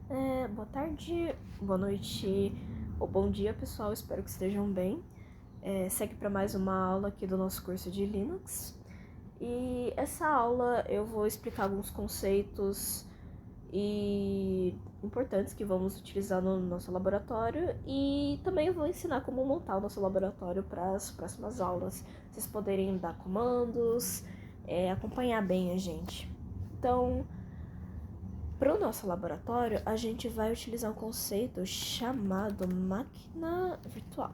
Boa tarde, boa noite ou bom dia, pessoal. Espero que estejam bem. Segue para mais uma aula aqui do nosso curso de Linux. E essa aula eu vou explicar alguns conceitos importantes que vamos utilizar no nosso laboratório e também eu vou ensinar como montar o nosso laboratório para as próximas aulas. Vocês poderem dar comandos, acompanhar bem a gente. Então, para o nosso laboratório, a gente vai utilizar um conceito chamado máquina virtual,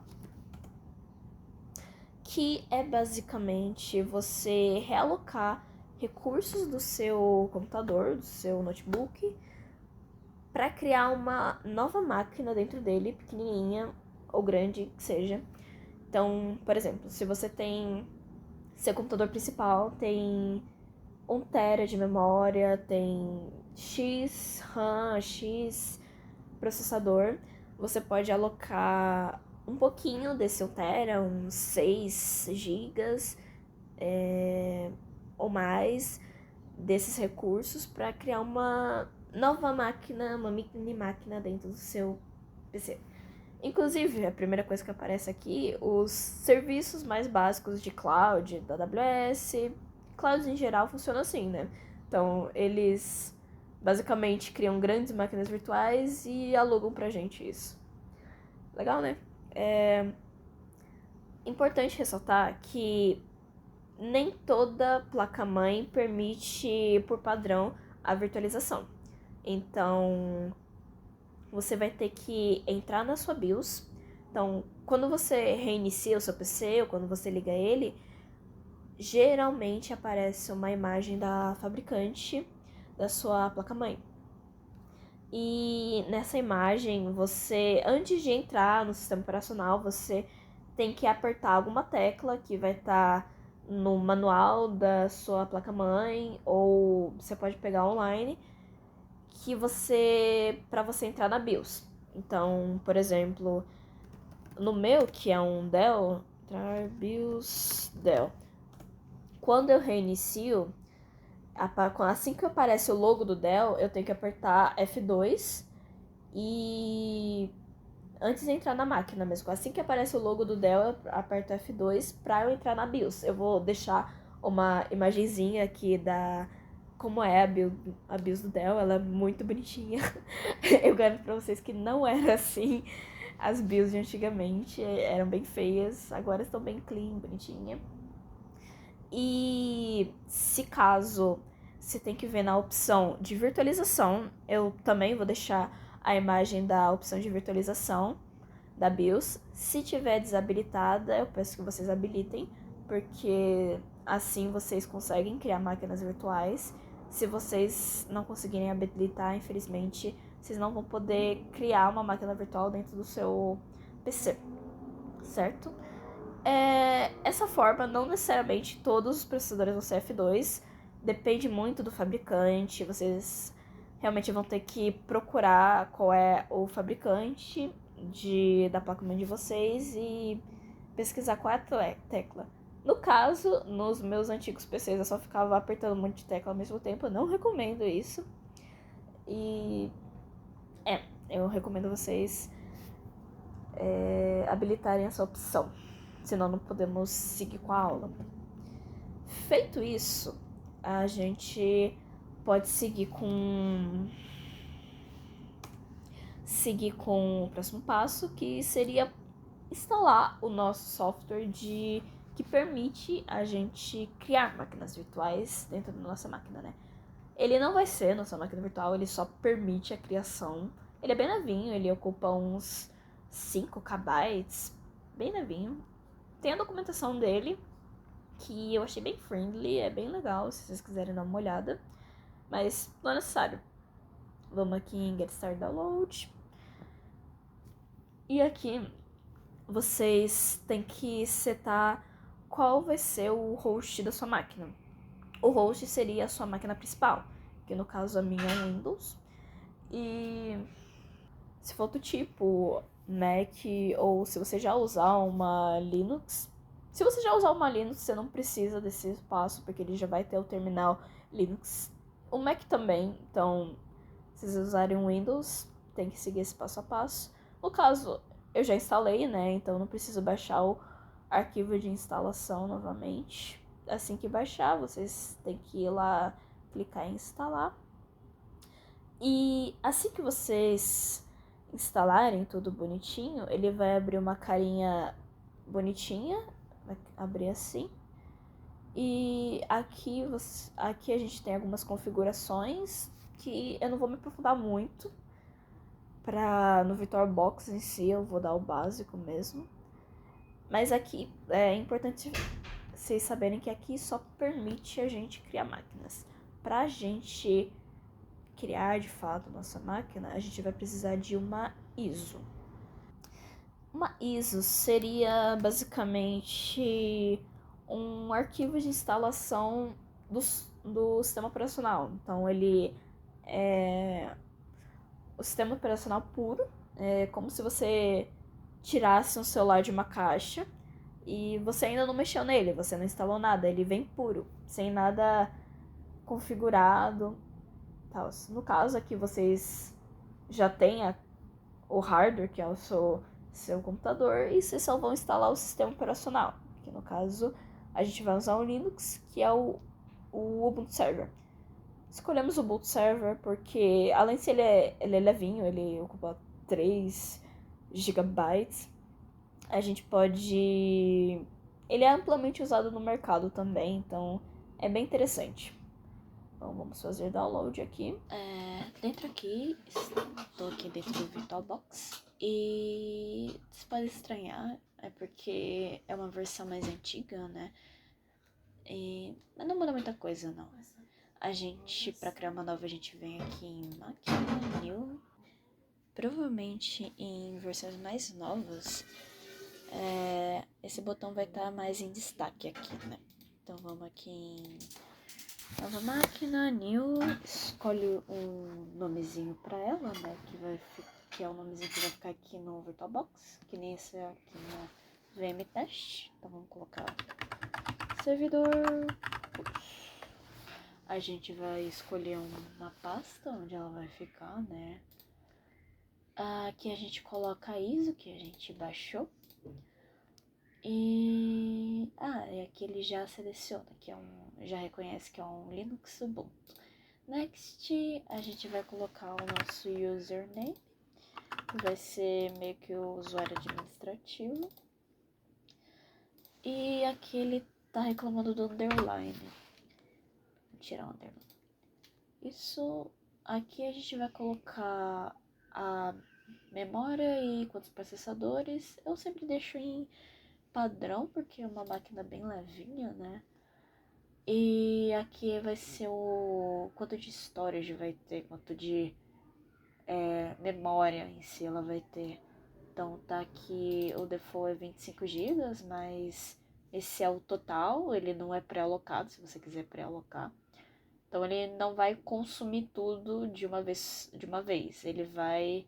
que é basicamente você realocar recursos do seu computador, do seu notebook, para criar uma nova máquina dentro dele, pequenininha ou grande que seja. Então, por exemplo, se você tem seu computador principal tem 1 TB de memória, tem X RAM, X processador, você pode alocar um pouquinho desse 1 TB, uns 6 gigas ou mais desses recursos para criar uma nova máquina, uma mini máquina dentro do seu PC. Inclusive, a primeira coisa que aparece aqui, os serviços mais básicos de cloud, da AWS, clouds em geral funcionam assim, né? Então, eles basicamente criam grandes máquinas virtuais e alugam pra gente isso. Legal, né? É importante ressaltar que nem toda placa-mãe permite, por padrão, a virtualização. Então, você vai ter que entrar na sua BIOS. Então, quando você reinicia o seu PC ou quando você liga ele, geralmente aparece uma imagem da fabricante da sua placa-mãe. E nessa imagem, você, antes de entrar no sistema operacional, você tem que apertar alguma tecla que vai estar no manual da sua placa-mãe, ou você pode pegar online, que para você entrar na BIOS. Então, por exemplo, no meu, que é um Dell, entrar BIOS Dell. Quando eu reinicio, assim que aparece o logo do Dell, eu tenho que apertar F2 e antes de entrar na máquina mesmo. Assim que aparece o logo do Dell, eu aperto F2 para eu entrar na BIOS. Eu vou deixar uma imagenzinha aqui da como é a BIOS do Dell, ela é muito bonitinha. Eu garanto pra vocês que não era assim. As BIOS de antigamente eram bem feias, agora estão bem clean, bonitinha. E se caso você tem que ver na opção de virtualização, eu também vou deixar a imagem da opção de virtualização da BIOS. Se tiver desabilitada, eu peço que vocês habilitem, porque assim vocês conseguem criar máquinas virtuais. Se vocês não conseguirem habilitar, infelizmente, vocês não vão poder criar uma máquina virtual dentro do seu PC, certo? Essa forma, não necessariamente todos os processadores vão ser F2, depende muito do fabricante, vocês realmente vão ter que procurar qual é o fabricante da placa-mãe de vocês e pesquisar qual é a tecla. No caso, nos meus antigos PCs eu só ficava apertando um monte de tecla ao mesmo tempo, eu não recomendo isso. E eu recomendo vocês habilitarem essa opção, senão não podemos seguir com a aula. Feito isso, a gente pode seguir com o próximo passo, que seria instalar o nosso software que permite a gente criar máquinas virtuais dentro da nossa máquina, né? Ele não vai ser nossa máquina virtual, ele só permite a criação. Ele é bem levinho, ele ocupa uns 5 KB, bem levinho. Tem a documentação dele, que eu achei bem friendly, é bem legal, se vocês quiserem dar uma olhada. Mas não é necessário. Vamos aqui em Get Start Download. E aqui vocês têm que setar qual vai ser o host da sua máquina. O host seria a sua máquina principal, que no caso a minha é Windows. E se for do tipo Mac, ou se você já usar uma Linux, se você já usar uma Linux, você não precisa desse espaço, porque ele já vai ter o terminal Linux. O Mac também, então Se vocês usarem um Windows, tem que seguir esse passo a passo. No caso, eu já instalei, né? Então não preciso baixar o arquivo de instalação novamente. Assim que baixar, vocês têm que ir lá, clicar em instalar. E assim que vocês instalarem tudo bonitinho, ele vai abrir uma carinha bonitinha, vai abrir assim. E aqui a gente tem algumas configurações que eu não vou me aprofundar muito. No VirtualBox em si eu vou dar o básico mesmo. Mas aqui é importante vocês saberem que aqui só permite a gente criar máquinas. Pra gente criar de fato nossa máquina, a gente vai precisar de uma ISO. Uma ISO seria basicamente um arquivo de instalação do sistema operacional. Então ele é o sistema operacional puro, é como se você tirasse um celular de uma caixa e você ainda não mexeu nele, você não instalou nada, ele vem puro, sem nada configurado. Tal. No caso aqui vocês já têm o hardware, que é o seu computador, e vocês só vão instalar o sistema operacional, que no caso a gente vai usar o Linux, que é o Ubuntu Server. Escolhemos o Ubuntu Server porque, além de ser ele é levinho, ele ocupa 3 GB, a gente pode... Ele é amplamente usado no mercado também, então é bem interessante. Então vamos fazer download aqui. Dentro aqui, estou aqui dentro do VirtualBox e vocês podem estranhar, é porque é uma versão mais antiga, né? Mas não muda muita coisa, não. A gente, para criar uma nova, a gente vem aqui em Máquina, New. Provavelmente em versões mais novas, esse botão vai estar mais em destaque aqui, né? Então vamos aqui em Nova Máquina, New, escolhe um nomezinho para ela, né? Que é o nomezinho que vai ficar aqui no VirtualBox, que nem esse aqui no VM-Test. Então vamos colocar servidor. A gente vai escolher uma pasta onde ela vai ficar, né? Aqui a gente coloca a ISO que a gente baixou. E aqui ele já seleciona, já reconhece que é um Linux Ubuntu. Next, a gente vai colocar o nosso username, que vai ser meio que o usuário administrativo. E aqui ele tá reclamando do underline. Vou tirar o underline. Isso, aqui a gente vai colocar a memória e quantos processadores. Eu sempre deixo em padrão, porque é uma máquina bem levinha, né? E aqui vai ser o quanto de storage vai ter, quanto de memória em si ela vai ter. Então tá aqui, o default é 25 GB, mas esse é o total, ele não é pré-alocado, se você quiser pré-alocar. Então ele não vai consumir tudo de uma vez, ele vai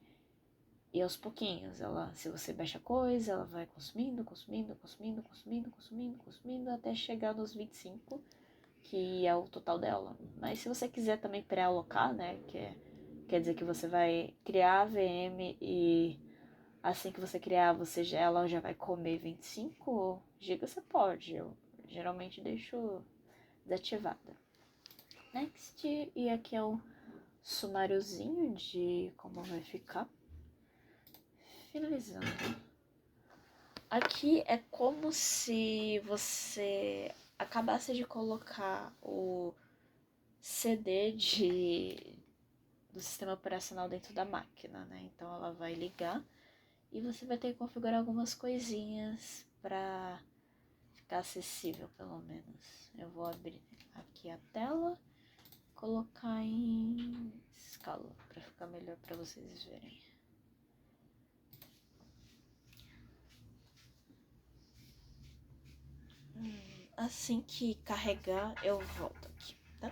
ir aos pouquinhos. Se você baixa coisa, ela vai consumindo, até chegar nos 25, que é o total dela. Mas se você quiser também pré-alocar, né, quer dizer que você vai criar a VM e assim que você criar, ela já vai comer 25 GB, você pode. Eu geralmente deixo desativada. Next, e aqui é o sumáriozinho de como vai ficar. Finalizando. Aqui é como se você acabasse de colocar o CD do sistema operacional dentro da máquina, né? Então ela vai ligar e você vai ter que configurar algumas coisinhas para ficar acessível, pelo menos. Eu vou abrir aqui a tela, colocar em escala para ficar melhor para vocês verem. Assim que carregar, eu volto aqui, tá?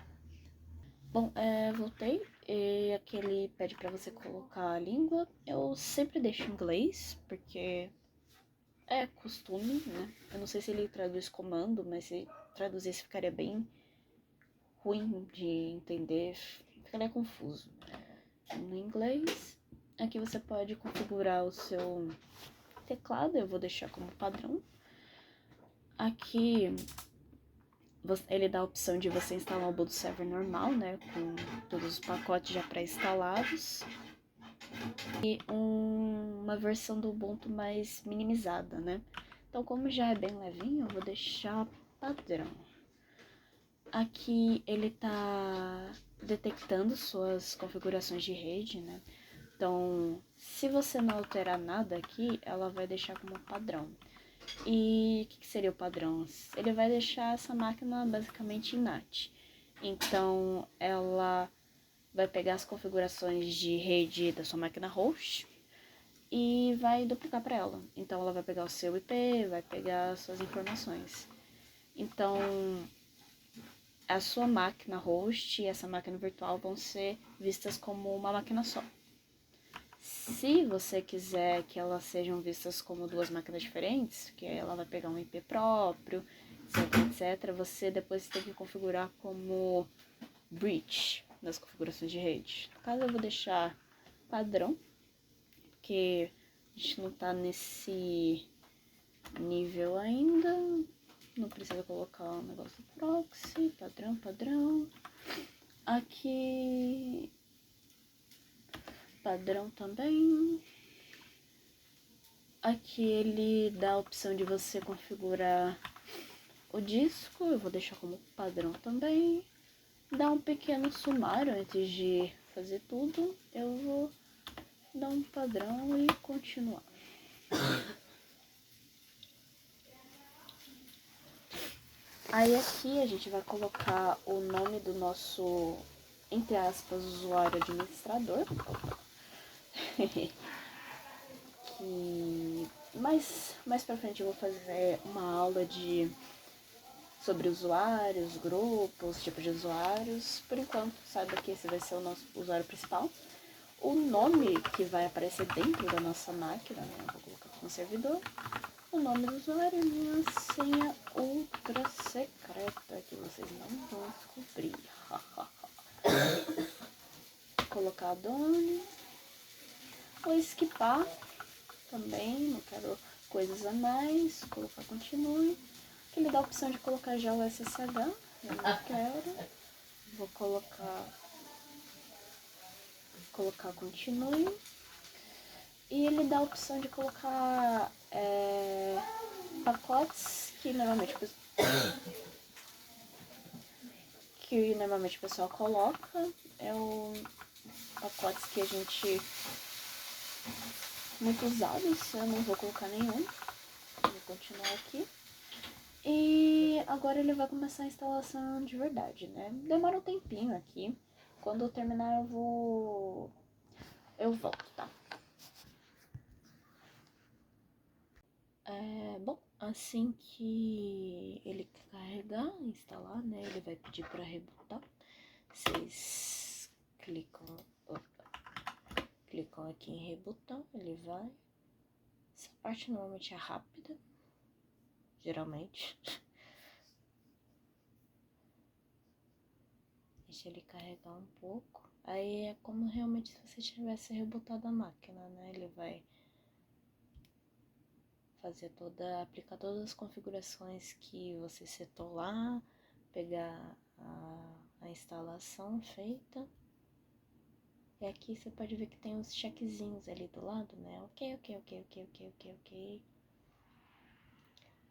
Bom, voltei. E aqui ele pede pra você colocar a língua. Eu sempre deixo em inglês, porque é costume, né? Eu não sei se ele traduz comando, mas se traduzisse ficaria bem ruim de entender, ficaria confuso. no inglês. Aqui você pode configurar o seu teclado, eu vou deixar como padrão. Aqui ele dá a opção de você instalar o Ubuntu Server normal, né, com todos os pacotes já pré-instalados. E uma versão do Ubuntu mais minimizada, né. Então, como já é bem levinho, eu vou deixar padrão. Aqui ele tá detectando suas configurações de rede, né? Então, se você não alterar nada aqui, ela vai deixar como padrão. E o que seria o padrão? Ele vai deixar essa máquina basicamente inat. Então, ela vai pegar as configurações de rede da sua máquina host e vai duplicar para ela. Então, ela vai pegar o seu IP, vai pegar as suas informações. Então, a sua máquina host e essa máquina virtual vão ser vistas como uma máquina só. Se você quiser que elas sejam vistas como duas máquinas diferentes, que ela vai pegar um IP próprio, etc, você depois tem que configurar como bridge nas configurações de rede. No caso, eu vou deixar padrão, porque a gente não tá nesse nível ainda. Não precisa colocar o negócio do proxy, padrão. Aqui, padrão também. Aqui ele dá a opção de você configurar o disco, eu vou deixar como padrão também. Dá um pequeno sumário antes de fazer tudo, eu vou dar um padrão e continuar. Aí aqui a gente vai colocar o nome do nosso, entre aspas, usuário administrador. Que mais pra frente eu vou fazer uma aula sobre usuários, grupos, tipos de usuários. Por enquanto, saiba que esse vai ser o nosso usuário principal. O nome que vai aparecer dentro da nossa máquina, né? Eu vou colocar aqui no servidor. O nome do usuário e minha senha ultra secreta que vocês não vão descobrir. Colocar a Doni. Vou esquipar também, não quero coisas a mais. Colocar continue. Aqui ele dá a opção de colocar já o SSH. Eu não quero. Vou colocar continue. E ele dá a opção de colocar pacotes que normalmente o pessoal coloca. É o pacotes que a gente muito usados. Eu não vou colocar nenhum. Vou continuar aqui. E agora ele vai começar a instalação de verdade, né? Demora um tempinho aqui. Quando eu terminar eu volto, tá? Bom, assim que ele carregar, instalar, né? Ele vai pedir para rebootar. Vocês clicam aqui em rebootar, ele vai. Essa parte normalmente é rápida, geralmente. Deixa ele carregar um pouco. Aí é como realmente se você tivesse rebootado a máquina, né? Ele vai aplicar todas as configurações que você setou lá, pegar a instalação feita. E aqui você pode ver que tem uns checkzinhos ali do lado, né? Ok.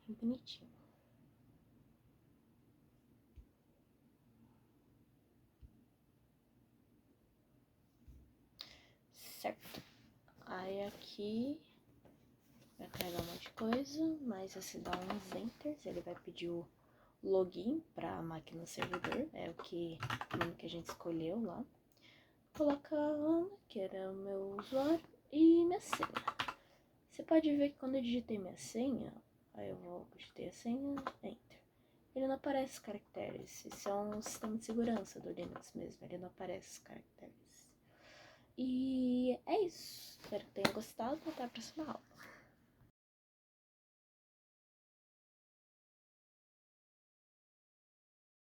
Bonitinho. Certo. Aí aqui vai carregar um monte de coisa, mas você dá uns enters, ele vai pedir o login para a máquina servidor, é o nome que a gente escolheu lá. Colocar a Ana, que era o meu usuário, e minha senha. Você pode ver que quando eu digitei minha senha, aí eu digitei a senha, enter. Ele não aparece os caracteres, isso é um sistema de segurança do Linux mesmo, ele não aparece os caracteres. E é isso, espero que tenham gostado, até a próxima aula.